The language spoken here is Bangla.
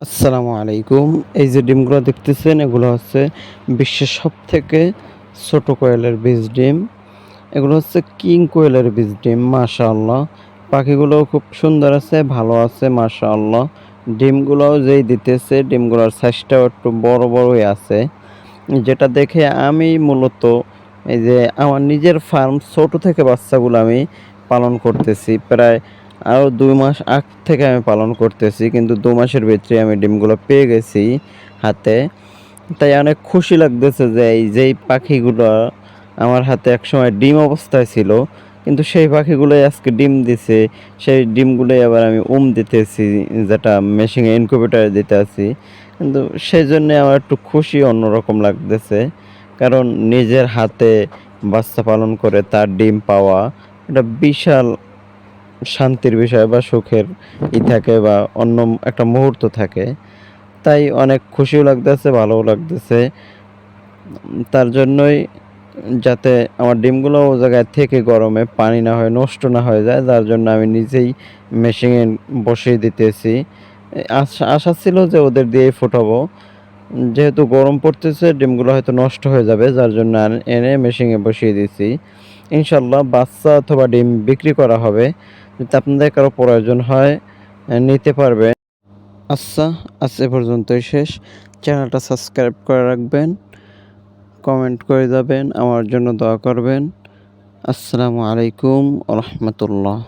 আসসালামু আলাইকুম। এই যে ডিমগুলো দেখতেছেন এগুলো হচ্ছে বিশ্বের সবথেকে ছোট কোয়েলের বীজ ডিম। এগুলো হচ্ছে কিং কোয়েলের বীজ ডিম। মাশাআল্লাহ। পাখিগুলোও খুব সুন্দর আছে, ভালো আছে মাশাআল্লাহ। ডিমগুলোও যেই দিতেছে ডিমগুলোর সাইজটাও একটু বড় বড়ই আছে। যেটা দেখে আমি মূলত এই যে আমার নিজের ফার্ম ছোট থেকে বাচ্চাগুলো আমি পালন করতেছি। প্রায় আরও ২ মাস আগ থেকে আমি পালন করতেছি। কিন্তু ২ মাসের ভিতরে আমি ডিমগুলো পেয়ে গেছি হাতে। তাই অনেক খুশি লাগতেছে যে এই যেই পাখিগুলো আমার হাতে একসময় ডিম অবস্থায় ছিল, কিন্তু সেই পাখিগুলোই আজকে ডিম দিছে। সেই ডিমগুলোই আবার আমি দিতেছি, যেটা মেশিনে ইনকিউবেটরে দিতে আছি। কিন্তু সেজন্যে আমার একটু খুশি অন্যরকম লাগতেছে। কারণ নিজের হাতে বাচ্চা পালন করে তার ডিম পাওয়া এটা বিশাল শান্তির বিষয় বা সুখের থাকে বা অন্য একটা মুহূর্ত থাকে। তাই অনেক খুশিও লাগতেছে, ভালোও লাগতেছে। তার জন্যই যাতে আমার ডিমগুলো ও জায়গায় থেকে গরমে পানি না হয়ে নষ্ট না হয়ে যায়, যার জন্য আমি নিজেই মেশিনে বসিয়ে দিতেছি। আশা ছিল যে ওদের দিয়েই ফোটাবো। যেহেতু গরম পড়তেছে ডিমগুলো হয়তো নষ্ট হয়ে যাবে, যার জন্য এনে মেশিনে বসিয়ে দিছি। ইনশাআল্লাহ বাচ্চা অথবা ডিম বিক্রি করা হবে। যদি আপনাদের কারো প্রয়োজন হয় নিতে পারবেন। আচ্ছা, আজ এ পর্যন্তই শেষ। চ্যানেলটা সাবস্ক্রাইব করে রাখবেন, কমেন্ট করে যাবেন, আমার জন্য দোয়া করবেন। আসসালামু আলাইকুম ওয়া রাহমাতুল্লাহ।